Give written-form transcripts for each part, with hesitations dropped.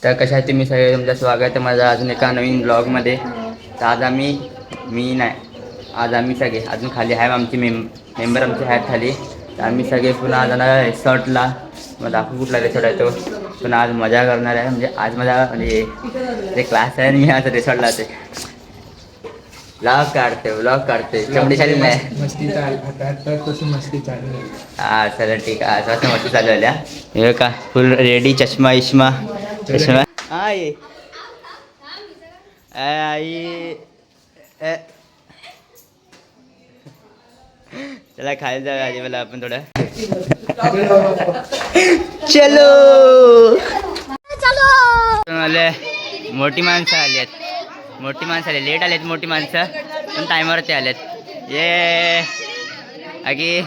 तर कशा आहे तुम्ही सगळे, तुमचं स्वागत आहे माझं अजून एका नवीन ब्लॉगमध्ये. तर आज आम्ही सगळे अजून खाली आहे, आमचे मेंबर आमचे आहेत खाली. तर आम्ही सगळे पुन्हा जाणार रिसॉर्टला. मग दाखवू कुठला रिसॉर्ट आहे तो. पुन्हा आज मजा करणार आहे, म्हणजे आज माझा म्हणजे जे क्लास आहे मी आज रिसॉर्टला ते व्लॉग काढते चमडीशाली नाही मस्ती चालू. हा चला ठीक आहे. आज वाजता मस्ती चालू आल्या. हे का फुल रेडी, चष्मा हा ये आई चला खायला जाऊया आधी मला आपण थोडं. चलो आले मोठी माणसं आली लेट आलेत मोठी माणसं, पण टायमावरती आलेत. ये आगी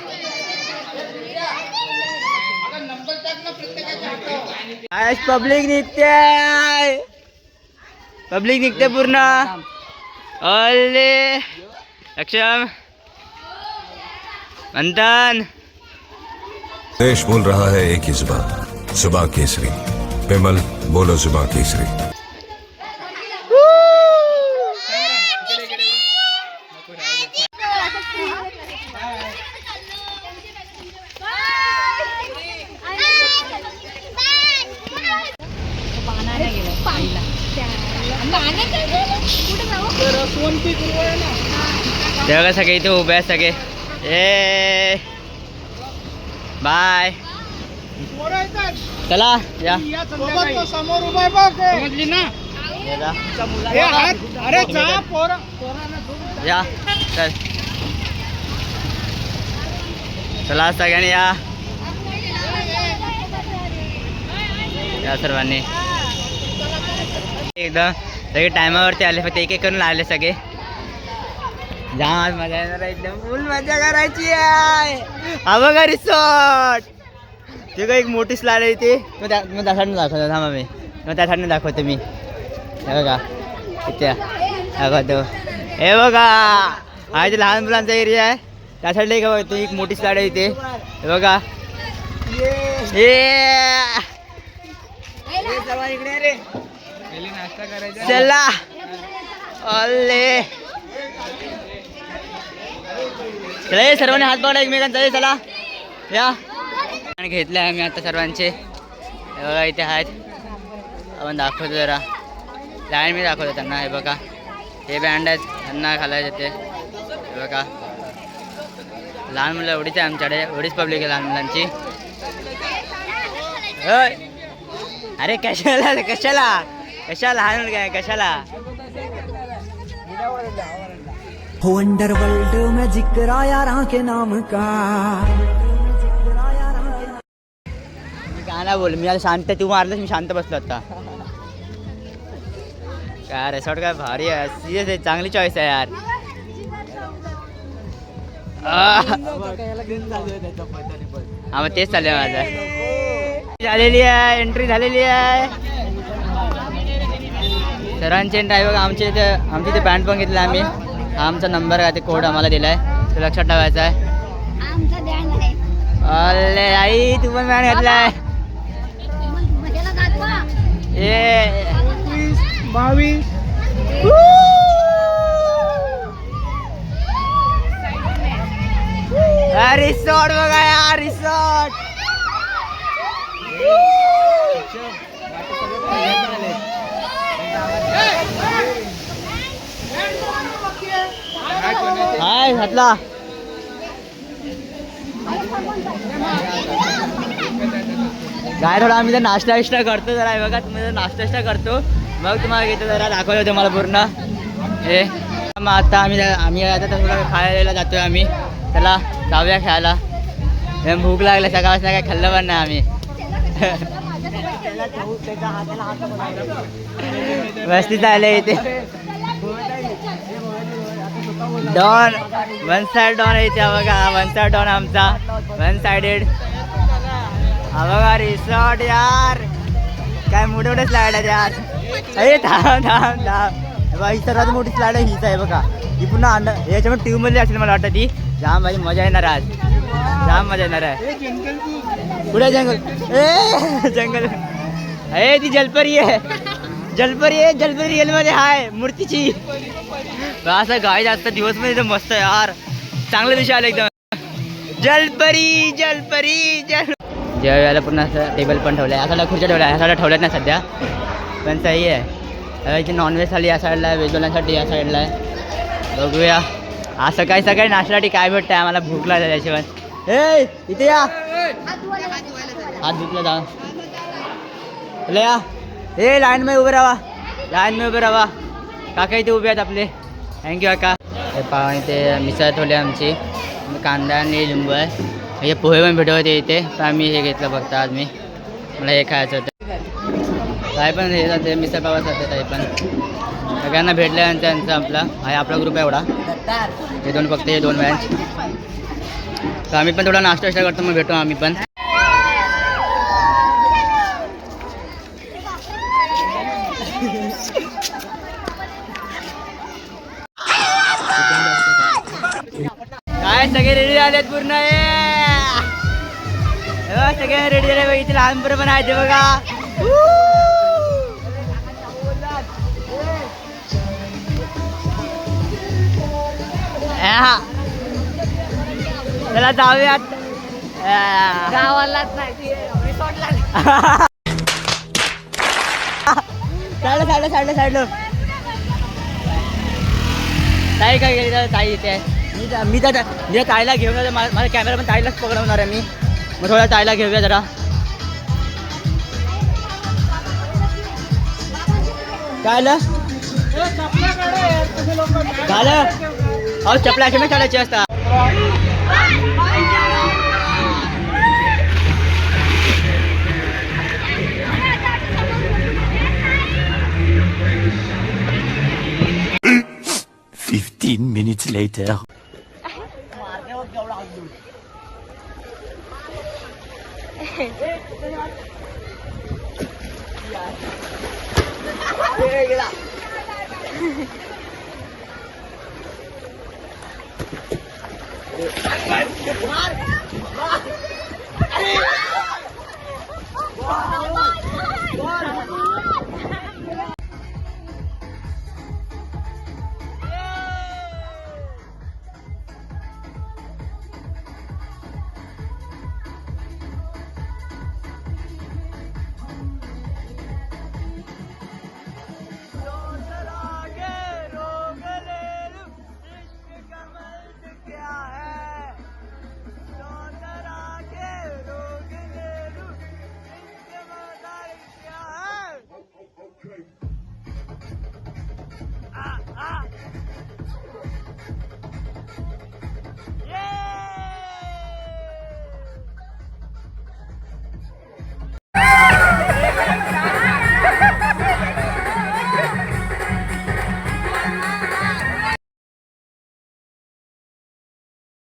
आज पब्लिक निघते पूर्ण. अले लक्षम मंथन देश बोल रहा है एक ही जुबान, जुबान केसरी. पेमल बोलो जुबान केसरी. तेव्हा सगळे इथे उभे आहेत सगळे. ए बाय चला या समोर उभा समजली ना. अरे या चला सगळ्यांनी या सर्वांनी एकदम सगळे टायमावरती आले, फक्त एक करून आले सगळे. जाम मजा येणार, एकदम फुल मजा करायची आहे. हा बघा रिसॉर्ट, ते का एक मोठी स्लाईड आहे ते. मग त्या साईडने दाखवतो थांबा मी, मग त्या साईडने दाखवतो मी. हे बघा इथे दाखवतो. हे बघा हा इथे लहान मुलांचा एरिया आहे. त्या साईडला एक बघतो एक मोठी स्लाईड आहे इथे. हे बघा चला अल्ले चला सर्वांनी हात पकडा एकमेकांचा. चला या घेतले आम्ही आता सर्वांचे. हे बघा इथे आहेत, आपण दाखवतो जरा लाईन मी दाखवतो त्यांना. हे बघा हे बँड आहेत, त्यांना घालायचे ते. हे बघा लहान मुलं एवढीच आहे आमच्याकडे, एवढीच पब्लिक आहे लहान मुलांची. अरे कशाला लहान मुलगा आहे कशाला. अंडरवर्ल्ड में जिक्र यारां के नाम का. गाणं बोल, मी आता शांत, तू मारलंस मी शांत बसलो आता. काय रिसॉर्ट काय भारी आहे, सिरियस आहे, चांगली चॉईस आहे यार. हा मग तेच चालू आहे माझं. झालेली आहे एंट्री झालेली आहे सर्वांची एंट्री आहे. बघा आमच्या इथे बँड पण घेतला आम्ही. हा आमचा नंबर आहे, ते कोड आम्हाला दिलाय, तो लक्षात ठेवायचा आहे. अरे आई तू पण बँड घेतलाय. ए 22 रिसॉर्ट बघा यार रिसॉर्ट. हाय घातला काय थोडा आम्ही तर नाश्ता करतो जरा. बघा तुम्ही जर नाश्ता करतो मग तुम्हाला घेतो जरा दाखवलं तुम्हाला पूर्ण. हे मग आता आम्ही आता थोडं खायला जातोय आम्ही. चला जाऊया खेळायला. भूक लागली, सकाळपासून काय खाल्लं पण नाही आम्ही. मस्ती चालले इथे. डॉन वन साइड डॉन आहे इथे बघा. वन साइड डॉन आमचा वन साइडेड. हा बघा रिसॉर्ट यार, काय मोठे मोठे स्लाईड आहेत यार. अरे थांब ही सर्वात मोठी स्लाईड आहे हीच आहे बघा. ही पुन्हा याच्यामध्ये ट्यूबमध्ये असेल मला वाटतं ती. जाम भाई मजा येणार आज, जाम मजा येणार आहे. पुढे जंगल, जंगल अरे ती जलपरी आहे, जलपरी आहे, जलपरी रिअल मध्ये आहे मूर्तीची. असं गाय जास्त दिवस मध्ये एकदम मस्त आहे यार, चांगल्या दिवशी आलं एकदम. जलपरी जलपरी जल. जेवायला पुन्हा असं टेबल पण ठेवलं आहे, असा खुर्च्या ठेवल्या आहे, असा ठेवल्यात नाही सध्या, पण सही आहे. इथे नॉनव्हेज थाली या साईडला आहे, व्हेजवाल्यांसाठी या साईडला आहे. बघूया आज सकाळी सकाळी नाश्त्यासाठी काय भेटतं आम्हाला, भूक लागली त्याशिवाय. ए इथे या, हात धुतला जा या. ए लाईन मध्ये उभे राहा, लाईन मध्ये उभे राहा. काका इथे उभे आहेत आपले, थँक्यू काका. हे पाव इथे मिसळ ठेवली आमची, कांदा आणि लिंबू आहे. हे पोहे पण भेटत होते इथे, पण आम्ही हे घेतलं फक्त आज. मला हे खायचं होतं. काय पण हे जाते मिसळ पावाच जाते काही पण. सगळ्यांना भेटल्यानंतर यांचा आपला ग्रुप आहे एवढा, हे दोन फक्त हे दोन बँच. तर आम्ही पण थोडा नाश्ता करतो, मग भेटू आम्ही पण. काय सगळे रेडी झालेत पूर्ण, सगळे रेडी झाले बघ. इथे लहानपण पण आहे ते बघा. चला जाऊयात गावालाच नाही, साडलं. ताई काय गेली, ताई इथे मी तर ताईला घेऊन जातो. माझा कॅमेरा पण ताईलाच पकडवणार आहे मी, मग थोडा ताईला घेऊया जरा. काय झालं अहो, चपला अशी मी काढायची असता. minutes later.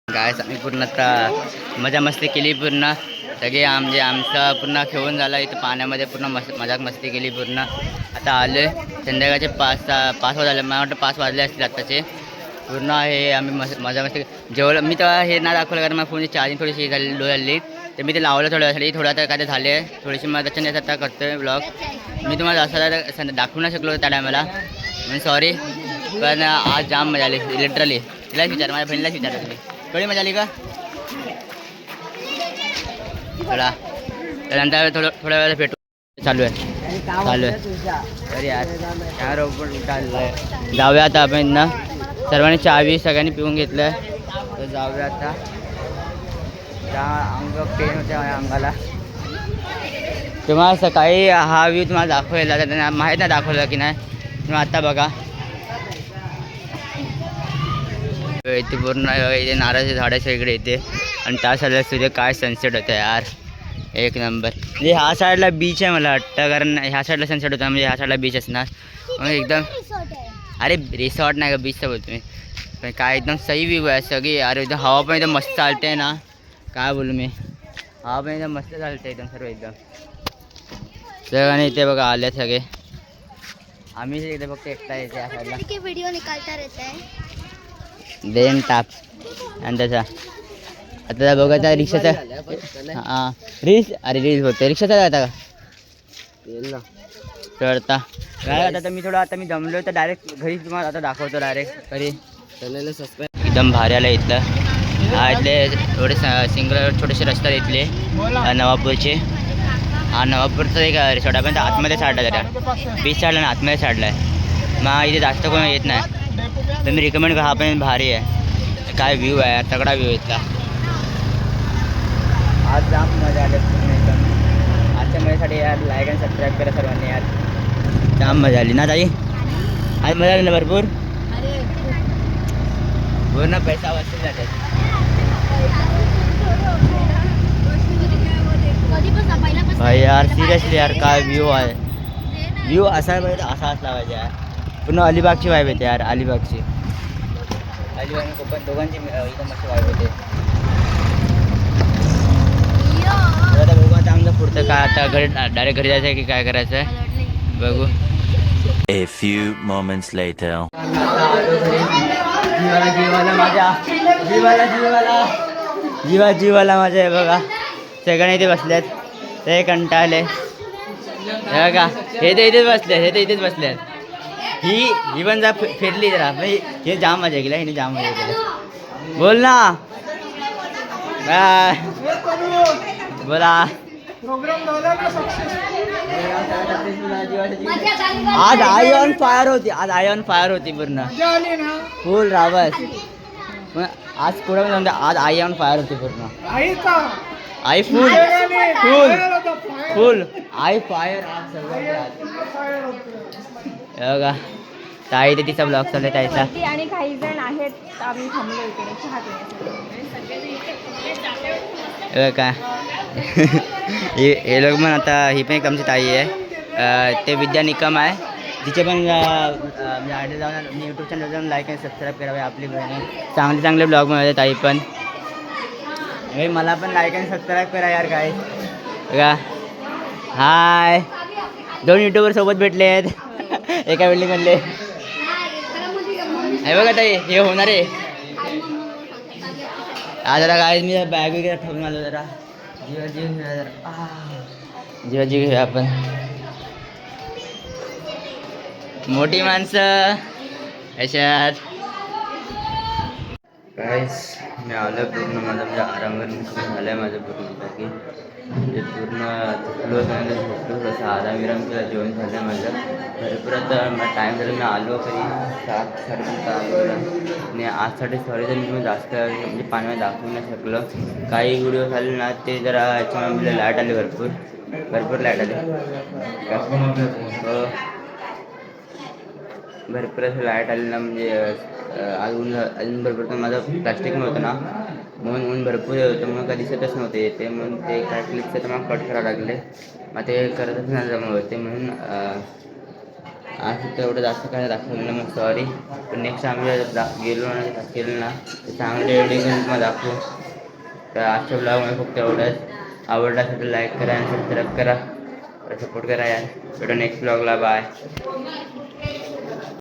गायस आम्ही पूर्ण आता मजा मस्ती केली पूर्ण. सगळे आमचं पूर्ण खेळून झालं इथं पाण्यामध्ये, पूर्ण मजाक मस्ती केली पूर्ण. आता आले संध्याकाळचे 5 वाजले, मला वाटतं 5 वाजले असतील आत्ताचे. पूर्ण हे आम्ही मजा मस्ती जेवलं. मी तेव्हा हे ना दाखवलं कारण मला फोनची चार्जिंग थोडीशी लो झाली, तर मी ते लावलं थोड्या वेळासाठी. थोडं आता काय ते झाले आहे थोडीशी, मला त्याच्याने आता करतो आहे ब्लॉग. मी तुम्हाला असं दाखवू नाही शकलो त्या टायमाला, म्हणजे सॉरी. पण आज जाम मजा आली लिटरली. तिलाच विचार, माझ्या बहिणीलाच विचार तुम्ही थोडी मजा आली का थोडा. त्यानंतर थोड्या वेळेला भेटू. चालू आहे अरे यार काय रोबोट उठायला आहे. जाऊया आता आपण ना, सर्वांनी चावी सगळ्यांनी पिऊन घेतलं आहे, तर जाऊया आता. त्या अंग पेन होत्या माझ्या अंगाला. तुम्हाला सकाळी हा व्ह्यू तुम्हाला दाखवायला त्यांना माहीत नाही दाखवलं की नाही, तुम्ही आता बघा. इथे पूर्ण इथे नारळाचे झाड सगळीकडे येते, आणि त्या साईडला सूर्य काय सनसेट होतं यार, एक नंबर. म्हणजे ह्या साईडला बीच आहे मला वाटतं, कारण ह्या साईडला सनसेट होता, म्हणजे ह्या साईडला बीच असणार. मग एकदम अरे रिसॉर्ट नाही का, बीचचं बोलतो मी. पण काय एकदम सही व्ह्यू आहे सगळी. अरे एकदम हवा पण एकदम मस्त चालते आहे ना, काय बोलू मी. हवा पण एकदम मस्त चालते एकदम सर्व एकदम. सगळ्यांनी इथे बघा आले सगळे. आम्ही इकडे फक्त एकटा येते या साईडला. व्हिडिओ निकालता रहता है देन टाप आणि त्याचा आता बघा त्या रिक्षाचा. हां रील्स, अरे रील्स होते रिक्षाचा जाता का. चढता काय आता मी जमलो तर डायरेक्ट घरी तुम्हाला आता दाखवतो डायरेक्ट घरी. एकदम भारी आलं इथलं. हा इथले थोडे सिंगल छोटेसे रस्ते आहेत इथले नवापूरचे. हा नवापूरचा एक रिसॉर्ट आहे पण आतमध्ये साडला जरा बीच साडला ना आतमध्ये साडला आहे. मग इथे जास्त कोण येत नाही तर मी रिकमेंड हा पण भारी आहे. काय व्ह्यू आहे यार, तगडा व्ह्यू इथला. आज जाम मजा आली पूर्ण एकदम. आजच्या मजासाठी यार लाईक आणि सबस्क्राईब करा सर्वांनी यार. जाम मजा आली ना ताई. आज मजा आली ना भरपूर. पूर्ण पैसा वसूल जाते. भाई यार सिरियसली यार काय व्ह्यू आहे. व्ह्यू असा पाहिजे असा असला पाहिजे यार. पूर्ण अलिबागची वाईब येते यार. अलिबागची आणि कोकण दोघांची एकदम मस्त वाईब येते. आता बघू आता आमचं पुढचं काय. आता घरी डायरेक्ट घरी जायचं आहे की काय करायचं आहे बघू. A few moments later. जीवाला माझ्या जीवाला माझ्या आहे बघा. सगळे इथे बसलेत ते कंटाळले हे बघा. हे तर इथेच बसलेत. ही पण जा फिरली जरा. हे जाम मजा केला. हिने जाम मजा केला. बोल ना काय बोला. आज आई ऑन फायर होती पूर्ण फुल रावस. आज पुढे जाऊन आज आई ऑन फायर होती पूर्ण. आई फुल आई फायर आज बघा. ताई ते तिचा ब्लॉग चालू आहे ताईचा. आणि काही जण आहेत आम्ही थांबलो इकडे चहा काय हे लोक पण आता ही पण एक आमची ताई आहे. ते विद्या निकम आहे. जिचे पण आयडी जाऊन यूट्यूब चॅनल जाऊन लाईक आणि सबस्क्राईब करावे. आपली चांगले ब्लॉग बनवते ताई पण. मला पण लाईक आणि सबस्क्राईब करा यार काय बघा. हाय 2 यूट्यूबर सोबत भेटले आहेत एका बिल्डिंगमधले. हे बघा ताई हे होणार आहे आज. जरा काय मी बॅग वगैरे ठेवून आलो जरा. जीवा घेऊया आपण. मोठी माणसं अशात काहीच. मी आलो पूर्ण माझा म्हणजे आरामवर झालं आहे माझं पूर्ण. बाकी म्हणजे पूर्ण थकलो झोपलो थोडंसं आराम केला. जेवण झालं आहे माझं भरपूर. आता टाईम झाला मी आलो तरी 7-7:30 आलो आणि आजसाठी सॉरी तर मी जास्त म्हणजे पाण्यामध्ये दाखवू नाही शकलो. काही व्हिडिओ झाले ना ते जरा याच्यामध्ये लाईट आली भरपूर लाईट आली. भरपूर असं लाईट आली ना म्हणजे अजून भरपूर तर माझं प्लास्टिक नव्हतं ना म्हणून ऊन भरपूर होतं म्हणून काही दिसतच नव्हते ते. म्हणून ते काय क्लिपचं तर मला कट करावं लागले. मग ते करतच नाही जमलं होते म्हणून आज तेवढं जास्त काय दाखवलं मग सॉरी. पण नेक्स्ट आम्ही गेलो ना तर चांगले एडिटिंग तुम्हाला दाखवू. तर आजच्या ब्लॉगमध्ये फक्त एवढंच. आवडला असेल तर लाईक करा आणि सबस्क्राईब करा. सपोर्ट करा यार. भेटू नेक्स्ट ब्लॉगला. बाय.